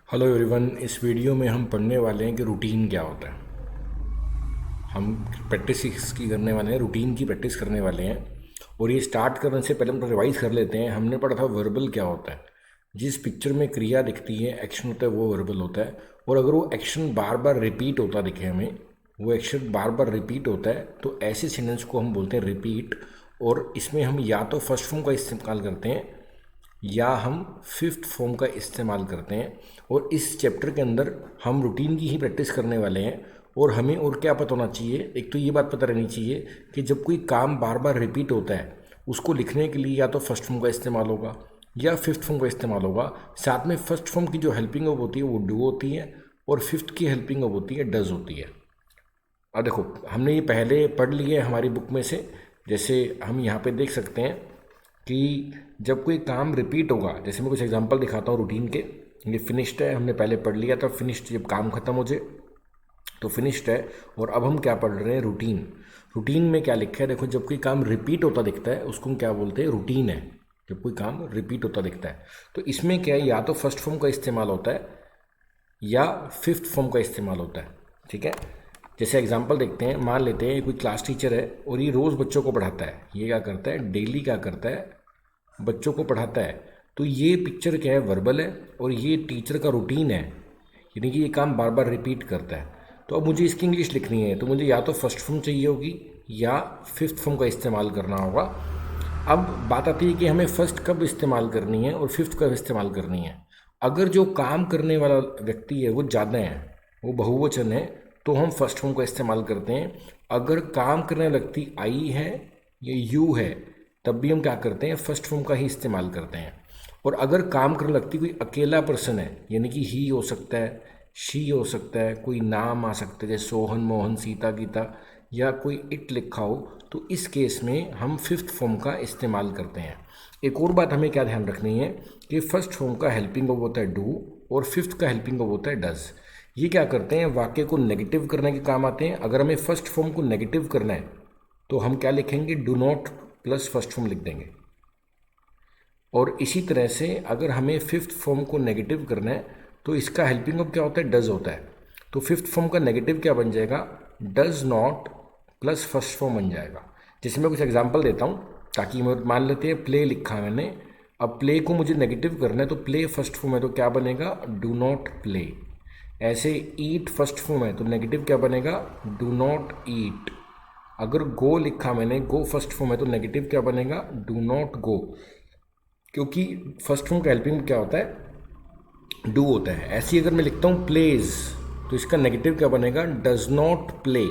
Hello everyone. इस video में हम पढ़ने वाले हैं कि रूटीन क्या होता है। हम प्रैक्टिस इसकी करने वाले हैं, रूटीन की प्रैक्टिस करने वाले हैं। और ये स्टार्ट करने से पहले हम रिवाइज कर लेते हैं। हमने पढ़ा था वर्बल क्या होता है। जिस पिक्चर में क्रिया दिखती है, एक्शन होता है, वो वर्बल होता है। और अगर वो एक्शन बार बार रिपीट होता दिखे हमें, वो एक्शन बार बार रिपीट होता है, तो ऐसे सेंटेंस को हम बोलते हैं रिपीट। और इसमें हम या तो फर्स्ट फॉर्म का इस्तेमाल करते हैं या हम फिफ्थ फॉर्म का इस्तेमाल करते हैं। और इस चैप्टर के अंदर हम रूटीन की ही प्रैक्टिस करने वाले हैं। और हमें और क्या पता होना चाहिए, एक तो ये बात पता रहनी चाहिए कि जब कोई काम बार बार रिपीट होता है, उसको लिखने के लिए या तो फर्स्ट फॉर्म का इस्तेमाल होगा या फिफ्थ फॉर्म का इस्तेमाल होगा। साथ में फर्स्ट फॉर्म की जो हेल्पिंग वर्ब होती है वो डू होती है, और फिफ्थ की हेल्पिंग वर्ब होती है डज होती है। अब देखो, हमने ये पहले पढ़ लिए हमारी बुक में से। जैसे हम यहाँ पे देख सकते हैं कि जब कोई काम रिपीट होगा, जैसे मैं कुछ एग्जांपल दिखाता हूँ रूटीन के। ये फिनिश्ड है, हमने पहले पढ़ लिया था। फिनिश्ड जब काम खत्म हो जाए तो फिनिश्ड है। और अब हम क्या पढ़ रहे हैं, रूटीन। रूटीन में क्या लिखा है देखो, जब कोई काम रिपीट होता दिखता है उसको हम क्या बोलते हैं, रूटीन है। जब कोई काम रिपीट होता दिखता है तो इसमें क्या है, या तो फर्स्ट फॉर्म का इस्तेमाल होता है या फिफ्थ फॉर्म का इस्तेमाल होता है। ठीक है। जैसे एग्जांपल देखते हैं, मान लेते हैं कोई क्लास टीचर है और ये रोज़ बच्चों को पढ़ाता है। ये क्या करता है, डेली क्या करता है, बच्चों को पढ़ाता है। तो ये पिक्चर क्या है, वर्बल है। और ये टीचर का रूटीन है, यानी कि ये काम बार बार रिपीट करता है। तो अब मुझे इसकी इंग्लिश लिखनी है, तो मुझे या तो फर्स्ट फॉर्म चाहिए होगी या फिफ्थ फॉर्म का इस्तेमाल करना होगा। अब बात आती है कि हमें फर्स्ट कब इस्तेमाल करनी है और फिफ्थ कब इस्तेमाल करनी है। अगर जो काम करने वाला व्यक्ति है वो ज़्यादा है, वो बहुवचन है, तो हम फर्स्ट फॉर्म का इस्तेमाल करते हैं। अगर काम करने वाला व्यक्ति आई है या यू है, तब भी हम क्या करते हैं, फर्स्ट फॉर्म का ही इस्तेमाल करते हैं। और अगर काम करने वाला व्यक्ति कोई अकेला पर्सन है, यानी कि ही हो सकता है, शी हो सकता है, कोई नाम आ सकता है जैसे सोहन, मोहन, सीता, गीता, या कोई इट लिखा हो, तो इस केस में हम फिफ्थ फॉर्म का इस्तेमाल करते हैं। एक और बात हमें क्या ध्यान रखनी है कि फर्स्ट फॉर्म का हेल्पिंग वर्ब होता है डू और फिफ्थ का हेल्पिंग वर्ब होता है डज। ये क्या करते हैं, वाक्य को नेगेटिव करने के काम आते हैं। अगर हमें फर्स्ट फॉर्म को नेगेटिव करना है तो हम क्या लिखेंगे, do not plus first form लिख देंगे। और इसी तरह से अगर हमें फिफ्थ फॉर्म को नेगेटिव करना है तो इसका हेल्पिंग वर्ब क्या होता है, डज होता है। तो फिफ्थ फॉर्म का नेगेटिव क्या बन जाएगा, does not plus first form बन जाएगा। जैसे मैं कुछ एग्जांपल देता हूँ ताकि मान लेते हैं प्ले लिखा है मैंने। अब प्ले को मुझे नेगेटिव करना है तो प्ले फर्स्ट फॉर्म है तो क्या बनेगा, डू नॉट प्ले। ऐसे ईट फर्स्ट फॉर्म है तो नेगेटिव क्या बनेगा, डू नॉट ईट। अगर गो लिखा मैंने, गो फर्स्ट फॉर्म है तो नेगेटिव क्या बनेगा, डू नॉट गो। क्योंकि फर्स्ट फॉर्म का हेल्पिंग क्या होता है, डू होता है। ऐसे ही अगर मैं लिखता हूँ प्लेज तो इसका नेगेटिव क्या बनेगा, does not play.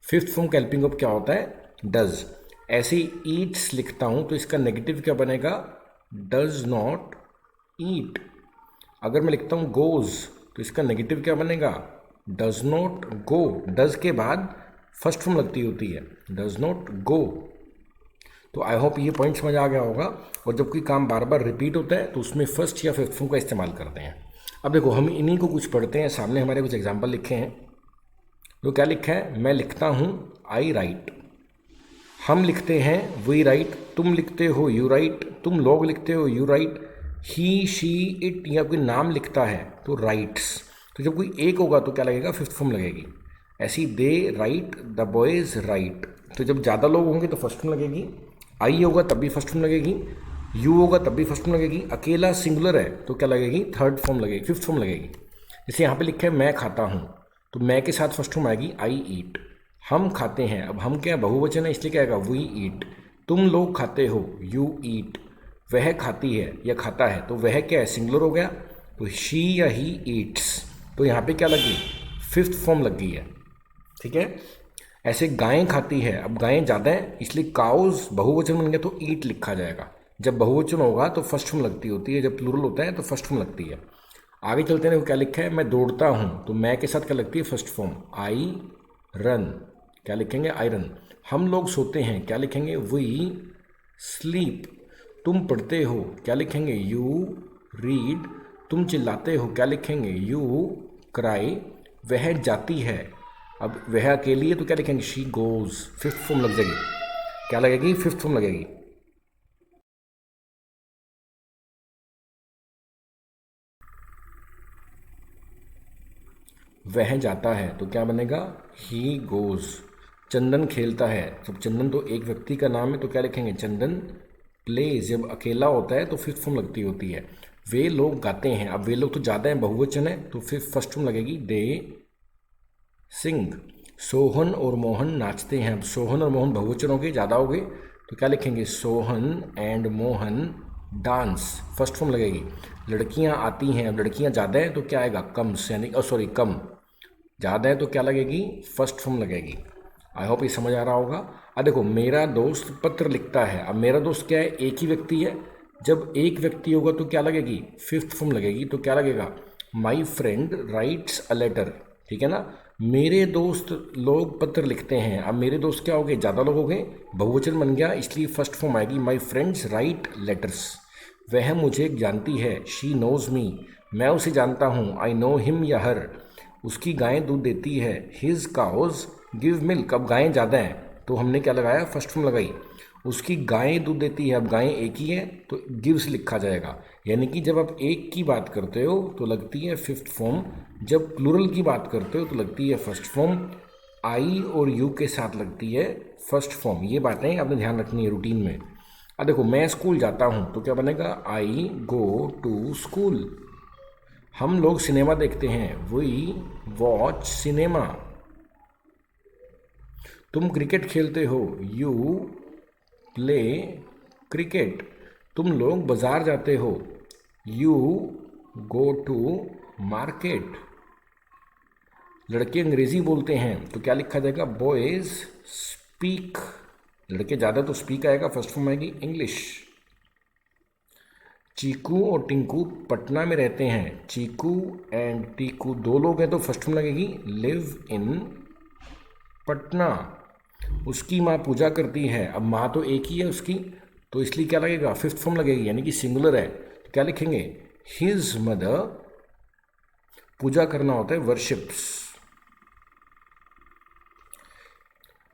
Fifth form का हेल्पिंग वर्ब क्या होता है, डज। ऐसे ही ईट्स लिखता हूँ तो इसका नेगेटिव क्या बनेगा, डज नॉट ईट। अगर मैं लिखता हूँ गोज तो इसका नेगेटिव क्या बनेगा, डज नॉट गो। डज के बाद फर्स्ट फॉर्म लगती होती है, डज नॉट गो। तो आई होप ये पॉइंट समझ आ गया होगा। और जब कोई काम बार बार रिपीट होता है तो उसमें फर्स्ट या फिफ्थ फॉर्म का इस्तेमाल करते हैं। अब देखो, हम इन्हीं को कुछ पढ़ते हैं। सामने हमारे कुछ एग्जाम्पल लिखे हैं। तो क्या लिखा है, मैं लिखता हूँ, आई राइट। हम लिखते हैं, वी राइट। तुम लिखते हो, यू राइट। तुम लोग लिखते हो, you right. He, she, it, या कोई नाम लिखता है तो राइट्स। तो जब कोई एक होगा तो क्या लगेगा, फिफ्थ फॉर्म लगेगी। ऐसी दे राइट, द बॉयज राइट। तो जब ज़्यादा लोग होंगे तो फर्स्ट फॉर्म लगेगी। आई होगा तब भी फर्स्ट फॉर्म लगेगी। यू होगा तब भी फर्स्ट फॉर्म लगेगी। अकेला सिंगुलर है तो क्या लगेगी, थर्ड फॉर्म लगेगी, फिफ्थ फॉर्म लगेगी। जैसे यहाँ पे लिखा है मैं खाता हूँ, तो मैं के साथ फर्स्ट फॉर्म आएगी आई ईट। हम खाते हैं, अब हम क्या, बहुवचन है इसलिए क्या आएगा, वी ईट। तुम लोग खाते हो, यू ईट। वह खाती है या खाता है तो वह क्या है, सिंगुलर हो गया, तो शी या ही ईट्स। तो यहाँ पे क्या लगी, फिफ्थ फॉर्म लग गई है। ठीक है। ऐसे गायें खाती है, अब गायें ज़्यादा हैं इसलिए काउज बहुवचन बन गया तो ईट लिखा जाएगा। जब बहुवचन होगा तो फर्स्ट फॉर्म लगती होती है, जब प्लूरल होता है तो फर्स्ट फॉर्म लगती है। आगे चलते हैं, क्या लिखा है, मैं दौड़ता हूँ, तो मैं के साथ क्या लगती है, फर्स्ट फॉर्म, आई रन। क्या लिखेंगे, आई रन। हम लोग सोते हैं, क्या लिखेंगे, वी स्लीप। तुम पढ़ते हो, क्या लिखेंगे, यू रीड। तुम चिल्लाते हो, क्या लिखेंगे, यू क्राई। वह जाती है, अब वह अकेली है तो क्या लिखेंगे, शी गोज। फिफ्थ फॉर्म लग जाएगी, क्या लगेगी, फिफ्थ फॉर्म लगेगी। वह जाता है तो क्या बनेगा, ही गोज़। चंदन खेलता है, तो चंदन तो एक व्यक्ति का नाम है तो क्या लिखेंगे, चंदन प्लेज। जब अकेला होता है तो फिफ्थ फॉर्म लगती होती है। वे लोग गाते हैं, अब वे लोग तो ज़्यादा हैं, बहुवचन है तो फिर फर्स्ट फॉर्म लगेगी, दे सिंग। सोहन और मोहन नाचते हैं, अब सोहन और मोहन बहुवचन हो गए, ज़्यादा हो गए तो क्या लिखेंगे, Sohan and Mohan dance, first form लगेगी। लड़कियां आती हैं, अब लड़कियां ज़्यादा हैं तो क्या आएगा, कम्स, यानी सॉरी कम। ज़्यादा है तो क्या लगेगी, फर्स्ट फॉर्म लगेगी। आई होप ये समझ आ रहा होगा। अब देखो, मेरा दोस्त पत्र लिखता है, अब मेरा दोस्त क्या है, एक ही व्यक्ति है। जब एक व्यक्ति होगा तो क्या लगेगी, फिफ्थ फॉर्म लगेगी, तो क्या लगेगा, my friend writes a letter. ठीक है ना, मेरे दोस्त लोग पत्र लिखते हैं, अब मेरे दोस्त क्या हो गए, ज़्यादा लोग हो गए, बहुवचन बन गया, इसलिए फर्स्ट फॉर्म आएगी, माई फ्रेंड्स राइट लेटर्स। वह मुझे जानती है, शी नोज मी, मैं उसे जानता हूँ, आई नो हिम या हर। उसकी गायें दूध देती है, हिज काउज गिव मिल्क। अब गायें ज़्यादा हैं तो हमने क्या लगाया, फर्स्ट फॉर्म लगाई। उसकी गायें दूध देती है, अब गायें एक ही है तो गिव्स लिखा जाएगा। यानी कि जब आप एक की बात करते हो तो लगती है फिफ्थ फॉर्म, जब प्लूरल की बात करते हो तो लगती है फर्स्ट फॉर्म, आई और यू के साथ लगती है फर्स्ट फॉर्म। ये बातें आपने ध्यान रखनी है रूटीन में। अब देखो, मैं स्कूल जाता हूँ तो क्या बनेगा, आई गो टू स्कूल। हम लोग सिनेमा देखते हैं, वी वॉच सिनेमा। तुम क्रिकेट खेलते हो, यू प्ले क्रिकेट। तुम लोग बाजार जाते हो, यू गो टू मार्केट। लड़के अंग्रेजी बोलते हैं तो क्या लिखा जाएगा, बॉयज स्पीक। लड़के ज़्यादा तो स्पीक आएगा, फर्स्ट फॉर्म आएगी इंग्लिश। चीकू और टिंकू पटना में रहते हैं, चीकू एंड टीकू दो लोग हैं तो फर्स्ट फॉर्म लगेगी, लिव इन पटना। उसकी माँ पूजा करती है, अब माँ तो एक ही है उसकी तो इसलिए क्या लगेगा, फिफ्थ फॉर्म लगेगी, यानी कि सिंगुलर है तो क्या लिखेंगे, हिज मदर। पूजा करना होता है वर्शिप्स।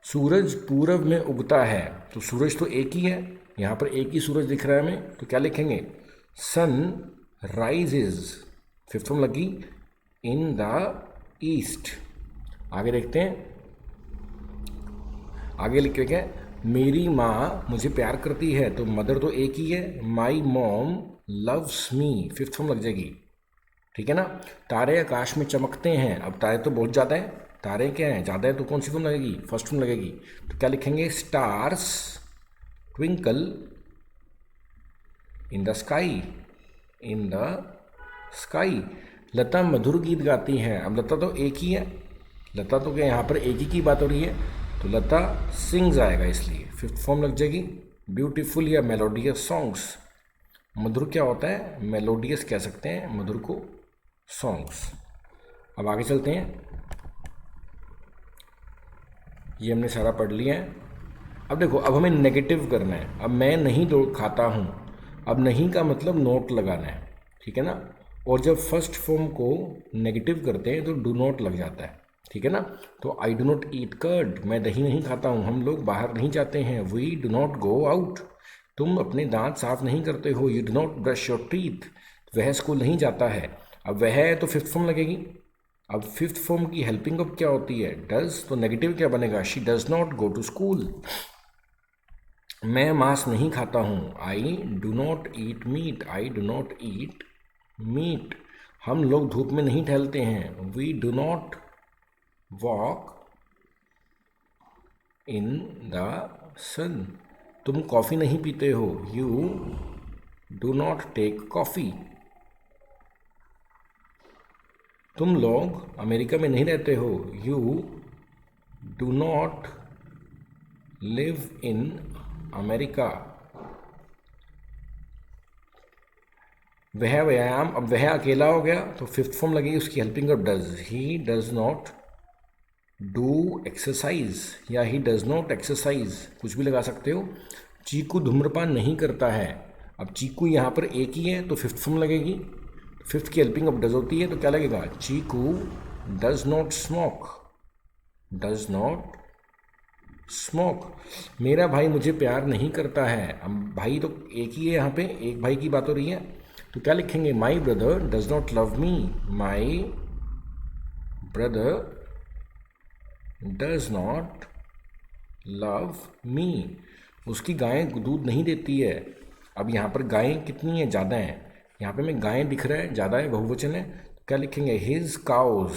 सूरज पूरब में उगता है, तो सूरज तो एक ही है, यहाँ पर एक ही सूरज दिख रहा है हमें तो क्या लिखेंगे, सन राइजेज, फिफ्थ फॉर्म लगी, इन द ईस्ट। आगे देखते हैं, आगे लिखे क्या, मेरी माँ मुझे प्यार करती है, तो मदर तो एक ही है, my mom loves me, fifth form लग जाएगी। ठीक है ना। तारे आकाश में चमकते हैं, अब तारे तो बहुत ज़्यादा हैं, तारे क्या हैं, ज़्यादा है तो कौन सी फॉर्म लगेगी, फर्स्ट फॉर्म लगेगी। तो क्या लिखेंगे, stars twinkle in the sky, in the sky. Lata मधुर गीत गाती हैं, अब लता तो एक ही है, लता तो क्या यहाँ पर एक ही की बात हो रही है तो लता सिंग्स आएगा, इसलिए फिफ्थ फॉर्म लग जाएगी। ब्यूटीफुल या मेलोडियस सॉन्ग्स, मधुर क्या होता है, मेलोडियस कह सकते हैं मधुर को, सॉन्ग्स। अब आगे चलते हैं, ये हमने सारा पढ़ लिया है। अब देखो, अब हमें नेगेटिव करना है। अब मैं नहीं दो खाता हूँ, अब नहीं का मतलब नोट लगाना है, ठीक है ना। और जब फर्स्ट फॉर्म को नेगेटिव करते हैं तो डू नॉट लग जाता है, ठीक है ना। तो I do not eat curd, मैं दही नहीं खाता हूँ, हम लोग बाहर नहीं जाते हैं, we do not go out. तुम अपने दांत साफ नहीं करते हो, you do not brush your teeth. वह स्कूल नहीं जाता है, अब वह है तो फिफ्थ फॉर्म लगेगी। अब फिफ्थ फॉर्म की हेल्पिंग ऑफ क्या होती है, डज, तो नेगेटिव क्या बनेगा, she does not go to school. मैं मांस नहीं खाता हूँ, I do not eat meat, I do not eat meat. हम लोग धूप में नहीं टहलते हैं, we do not walk in the sun. तुम कॉफ़ी नहीं पीते हो, you do not take coffee. तुम लोग अमेरिका में नहीं रहते हो, you do not live in America. वह व्यायाम, अब वह अकेला हो गया तो फिफ्थ फॉर्म लगेगी उसकी helping of does, he does not do exercise या ही डज नॉट एक्सरसाइज, कुछ भी लगा सकते हो। चीकू धूम्रपान नहीं करता है, अब चीकू यहाँ पर एक ही है तो फिफ्थ फॉर्म लगेगी, फिफ्थ की हेल्पिंग ऑफ डज होती है तो क्या लगेगा, Chiku does not smoke, does not smoke. मेरा भाई मुझे प्यार नहीं करता है, अब भाई तो एक ही है, यहाँ पे एक भाई की बात हो रही है तो क्या लिखेंगे, my brother does not love me, my brother does not love me. उसकी गायें दूध नहीं देती है। अब यहाँ पर गायें कितनी हैं? ज़्यादा हैं। यहाँ पे मैं गायें दिख रहा है, ज़्यादा है, बहुवचन है, तो क्या लिखेंगे? His cause.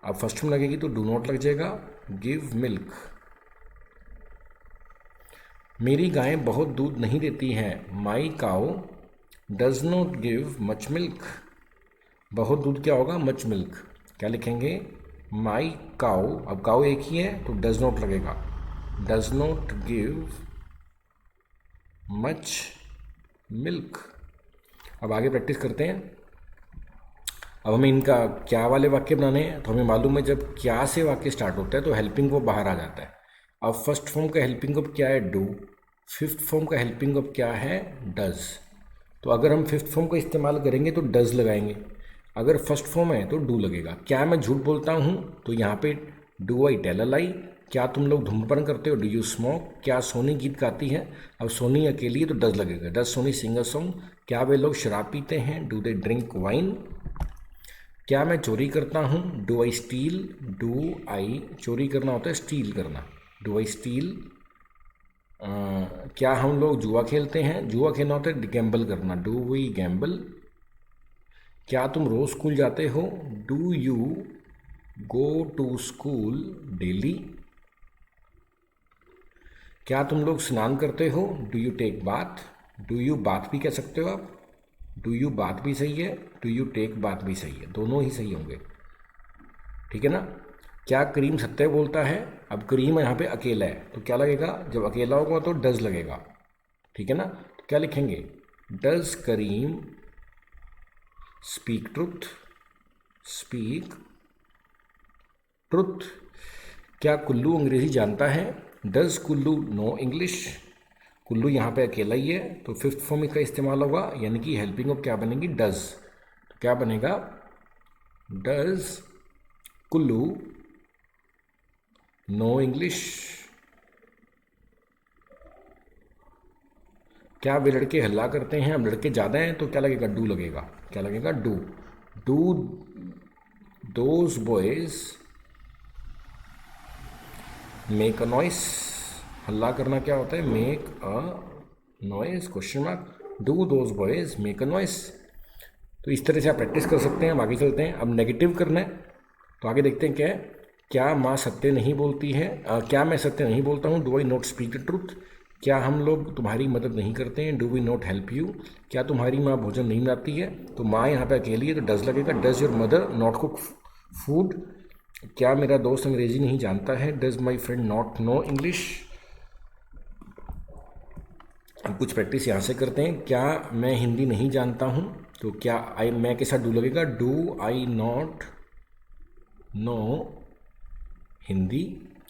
अब फर्स्ट में लगेगी तो डू नॉट लग जाएगा, गिव मिल्क। मेरी गायें बहुत दूध नहीं देती हैं, my cow does not give much milk. बहुत दूध क्या होगा? Much milk. क्या लिखेंगे? माई काउ। अब काउ एक ही है तो डज नॉट लगेगा, does not give much milk. अब आगे प्रैक्टिस करते हैं। अब हमें इनका क्या वाले वाक्य बनाने हैं। तो हमें मालूम है जब क्या से वाक्य स्टार्ट होता है तो हेल्पिंग वर्ब बाहर आ जाता है। अब फर्स्ट फॉर्म का हेल्पिंग वर्ब क्या है? डू। फिफ्थ फॉर्म का हेल्पिंग वर्ब क्या है? डज। तो अगर हम फिफ्थ फॉर्म का इस्तेमाल करेंगे तो डज लगाएंगे, अगर फर्स्ट फॉर्म है तो डू लगेगा। क्या मैं झूठ बोलता हूँ? तो यहाँ पे डू आई टेल अ लाई। क्या तुम लोग धूम्रपान करते हो? Do you smoke. क्या सोनी गीत गाती है? अब सोनी अकेली है तो डज लगेगा, does Soni sing a song. क्या वे लोग शराब पीते हैं? Do they drink wine. क्या मैं चोरी करता हूँ? Do I steal. Do I, चोरी करना होता है स्टील करना, डू आई स्टील। क्या हम लोग जुआ खेलते हैं? जुआ खेलना होता है गैम्बल करना, डू वी गैम्बल। क्या तुम रोज़ स्कूल जाते हो? Do you go to school daily. क्या तुम लोग स्नान करते हो? Do you take bath. Do you bath भी कह सकते हो आप, डू यू बाथ भी सही है, डू यू टेक बाथ भी सही है, दोनों ही सही होंगे, ठीक है ना। क्या करीम सत्य बोलता है? अब करीम यहाँ पे अकेला है तो क्या लगेगा? जब अकेला होगा तो डज लगेगा, ठीक है ना। तो क्या लिखेंगे? Does Karim speak truth. Speak truth. क्या कुल्लू अंग्रेजी जानता है? Does Kullu know English. Kullu यहाँ पे अकेला ही है तो फिफ्थ फॉर्म का इस्तेमाल होगा, यानी कि हेल्पिंग ऑफ क्या बनेगी? डज। तो क्या बनेगा? Does Kullu know English. क्या वे लड़के हल्ला करते हैं? अब लड़के ज़्यादा हैं तो क्या लगेगा? डू लगेगा। क्या लगेगा? Do. Do those boys make a noise. हल्ला करना क्या होता है? Make a noise, question mark. Do those boys make a noise. तो इस तरह से आप प्रैक्टिस कर सकते हैं। हम आगे चलते हैं। अब नेगेटिव करना है तो आगे देखते हैं क्या है। क्या माँ सत्य नहीं बोलती है? क्या मैं सत्य नहीं बोलता हूँ? Do I not speak the truth. क्या हम लोग तुम्हारी मदद नहीं करते हैं? Do we not help you. क्या तुम्हारी माँ भोजन नहीं बनाती है? तो माँ यहाँ पे अकेली है तो डज लगेगा, does your mother not cook food. क्या मेरा दोस्त अंग्रेजी नहीं जानता है? Does my friend not know English. अब कुछ प्रैक्टिस यहाँ से करते हैं। क्या मैं हिंदी नहीं जानता हूँ? तो क्या आई, मैं के साथ डू लगेगा, do I not know Hindi,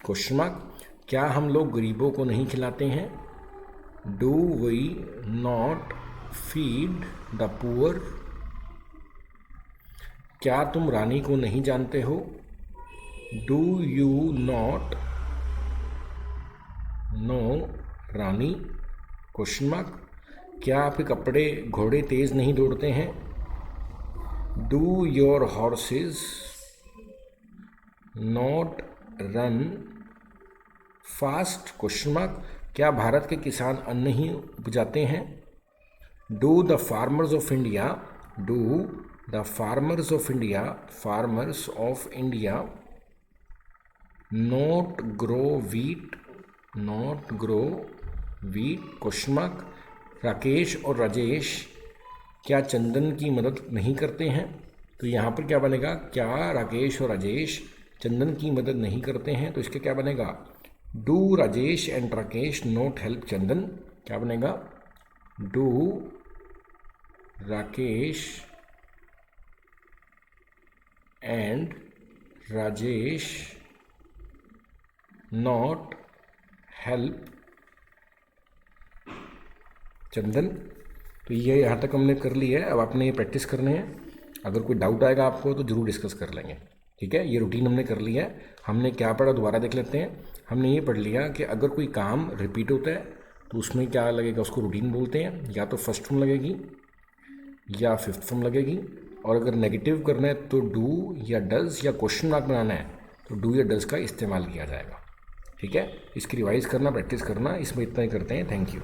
question mark. क्या हम लोग गरीबों को नहीं खिलाते हैं? Do we not feed the poor. क्या तुम रानी को नहीं जानते हो? Do you not know Rani, question mark. क्या आपके कपड़े घोड़े तेज नहीं दौड़ते हैं? Do your horses not run fast, question mark. क्या भारत के किसान अन्न ही उपजाते हैं? Do the farmers of India, do the farmers of India, farmers of India not grow wheat, not grow wheat, question mark. Rakesh और राजेश क्या चंदन की मदद नहीं करते हैं? तो यहाँ पर क्या बनेगा? क्या राकेश और राजेश चंदन की मदद नहीं करते हैं? तो इसके क्या बनेगा? Do Rajesh and Rakesh not help Chandan. क्या बनेगा? Do Rakesh and Rajesh not help Chandan. तो ये यहाँ तक हमने कर लिया है। अब आपने ये प्रैक्टिस करने हैं। अगर कोई डाउट आएगा आपको तो ज़रूर डिस्कस कर लेंगे, ठीक है। ये रूटीन हमने कर लिया है। हमने क्या पढ़ा दोबारा देख लेते हैं। हमने ये पढ़ लिया कि अगर कोई काम रिपीट होता है तो उसमें क्या लगेगा? उसको रूटीन बोलते हैं। या तो फर्स्ट फॉर्म लगेगी या फिफ्थ फॉर्म लगेगी। और अगर नेगेटिव करना है तो डू या डज या क्वेश्चन मार्क बनाना है तो डू या डज का इस्तेमाल किया जाएगा। ठीक है, इसकी रिवाइज़ करना, प्रैक्टिस करना, इसमें इतना ही करते हैं। Thank you.